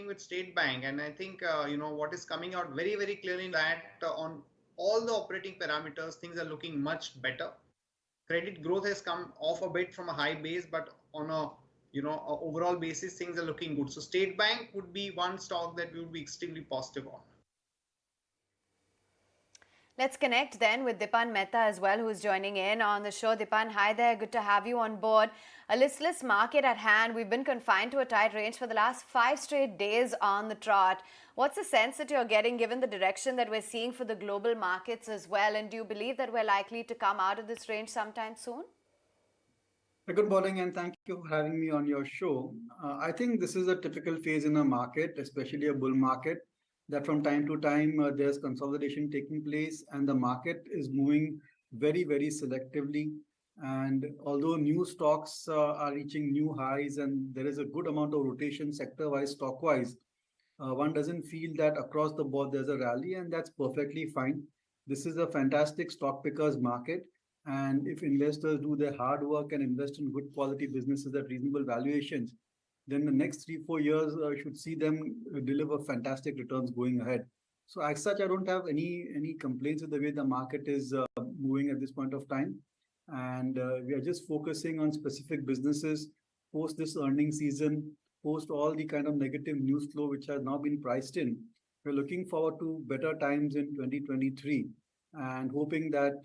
with State Bank, and I think what is coming out very very clearly that on all the operating parameters, things are looking much better. Credit growth has come off a bit from a high base, but on a overall basis, things are looking good. So State Bank would be one stock that we would be extremely positive on. Let's connect then with Dipan Mehta as well, who's joining in on the show. Dipan, hi there. Good to have you on board. A listless market at hand. We've been confined to a tight range for the last 5 straight days on the trot. What's the sense that you're getting given the direction that we're seeing for the global markets as well? And do you believe that we're likely to come out of this range sometime soon? Good morning, and thank you for having me on your show. I think this is a typical phase in a market, especially a bull market, that from time to time there's consolidation taking place and the market is moving very, very selectively. And although new stocks are reaching new highs and there is a good amount of rotation sector-wise, stock-wise, one doesn't feel that across the board there's a rally, and that's perfectly fine. This is a fantastic stock pickers market. And if investors do their hard work and invest in good quality businesses at reasonable valuations, then the next 3 4 years should see them deliver fantastic returns going ahead. So as such, I don't have any complaints with the way the market is moving at this point of time, and we are just focusing on specific businesses post this earning season, post all the kind of negative news flow which has now been priced in. We're looking forward to better times in 2023 and hoping that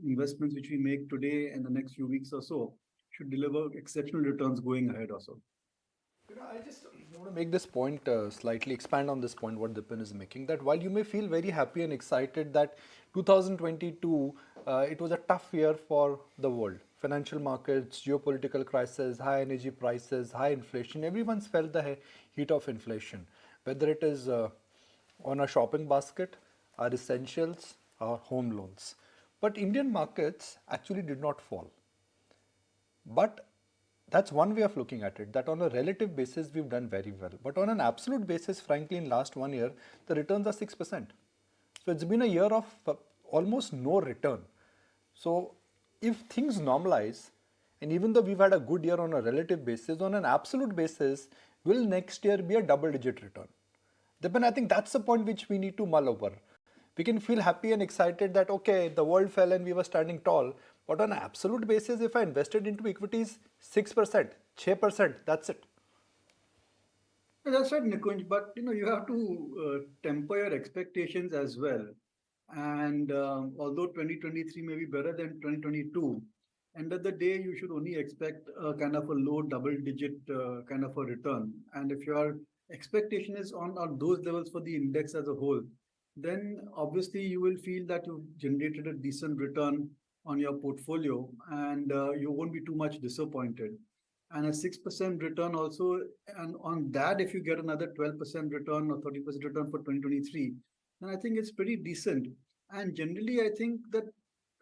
investments which we make today and the next few weeks or so should deliver exceptional returns going ahead also. I just want to make this point slightly expand on this point what Dipan is making, that while you may feel very happy and excited that 2022 it was a tough year for the world, financial markets, geopolitical crisis, high energy prices, high inflation, everyone's felt the heat of inflation, whether it is on a shopping basket, our essentials, our home loans. But Indian markets actually did not fall. But that's one way of looking at it, that on a relative basis we've done very well. But on an absolute basis, frankly, in last 1 year, the returns are 6%. So it's been a year of almost no return. So if things normalize, and even though we've had a good year on a relative basis, on an absolute basis, will next year be a double-digit return? Then I think that's the point which we need to mull over. We can feel happy and excited that, okay, the world fell and we were standing tall. But on an absolute basis, if I invested into equities, 6%, 6%, that's it. That's right, Nikunj. But you have to temper your expectations as well. And although 2023 may be better than 2022, end of the day, you should only expect a kind of a low double-digit kind of a return. And if your expectation is on those levels for the index as a whole, then obviously you will feel that you've generated a decent return on your portfolio, and you won't be too much disappointed. And a 6% return also, and on that, if you get another 12% return or 30% return for 2023, then I think it's pretty decent. And generally, I think that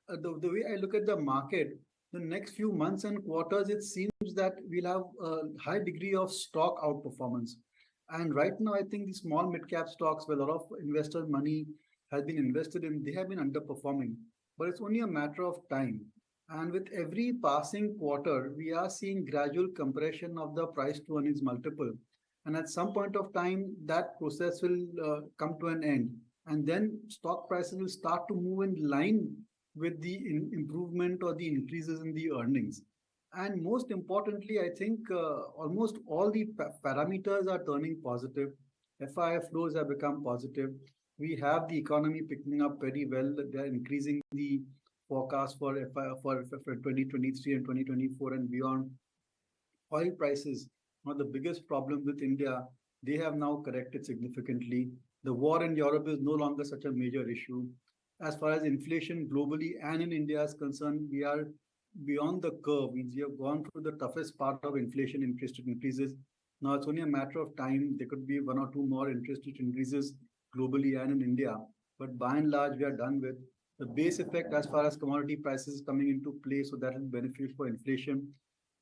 the way I look at the market, the next few months and quarters, it seems that we'll have a high degree of stock outperformance. And right now, I think the small mid-cap stocks where a lot of investor money has been invested in, they have been underperforming. But it's only a matter of time. And with every passing quarter, we are seeing gradual compression of the price to earnings multiple. And at some point of time, that process will come to an end. And then stock prices will start to move in line with the improvement or the increases in the earnings. And most importantly, I think almost all the parameters are turning positive. FII flows have become positive. We have the economy picking up very well. They're increasing the forecast for 2023 and 2024 and beyond. Oil prices, one of the biggest problems with India, they have now corrected significantly. The war in Europe is no longer such a major issue. As far as inflation globally and in India is concerned, we are beyond the curve. Means we have gone through the toughest part of inflation, interest rate increases. Now it's only a matter of time. There could be one or two more interest rate increases globally and in India. But by and large, we are done with the base effect as far as commodity prices coming into play. So that will benefit for inflation.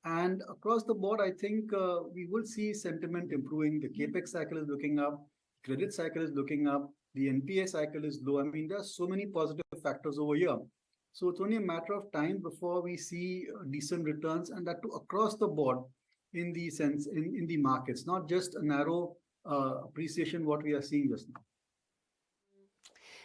And across the board, I think we will see sentiment improving. The Capex cycle is looking up. Credit cycle is looking up. The NPA cycle is low. I mean, there are so many positive factors over here. So it's only a matter of time before we see decent returns, and that too across the board in the sense in the markets, not just a narrow appreciation what we are seeing just now.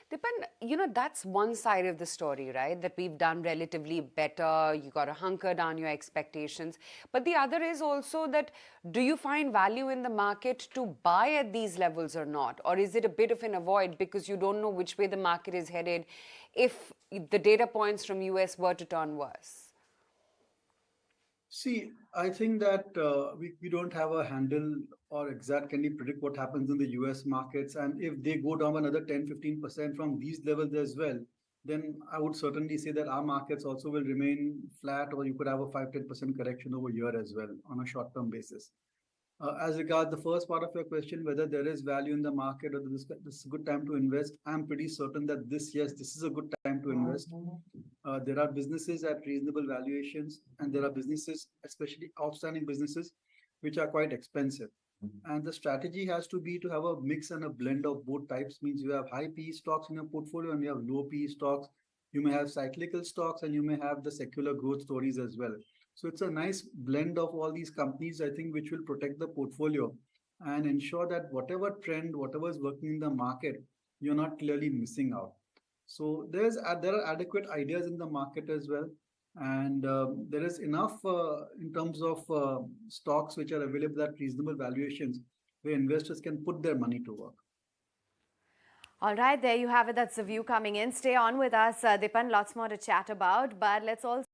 Dipan, that's one side of the story, right? That we've done relatively better. You got to hunker down your expectations. But the other is also that do you find value in the market to buy at these levels or not? Or is it a bit of an avoid because you don't know which way the market is headed if the data points from US were to turn worse? See, I think that we don't have a handle or exact can we predict what happens in the US markets. And if they go down another 10-15% from these levels as well, then I would certainly say that our markets also will remain flat, or you could have a 5-10% correction over here as well on a short term basis. As regards the first part of your question, whether there is value in the market or this is a good time to invest, I'm pretty certain that yes, this is a good time to invest. There are businesses at reasonable valuations, and there are businesses, especially outstanding businesses, which are quite expensive. And the strategy has to be to have a mix and a blend of both types. Means you have high PE stocks in your portfolio and you have low PE stocks. You may have cyclical stocks and you may have the secular growth stories as well. So it's a nice blend of all these companies, I think, which will protect the portfolio and ensure that whatever trend, whatever is working in the market, you're not clearly missing out. So there are adequate ideas in the market as well, and there is enough in terms of stocks which are available at reasonable valuations where investors can put their money to work. All right, there you have it. That's the view coming in. Stay on with us, Dipan. Lots more to chat about, but let's also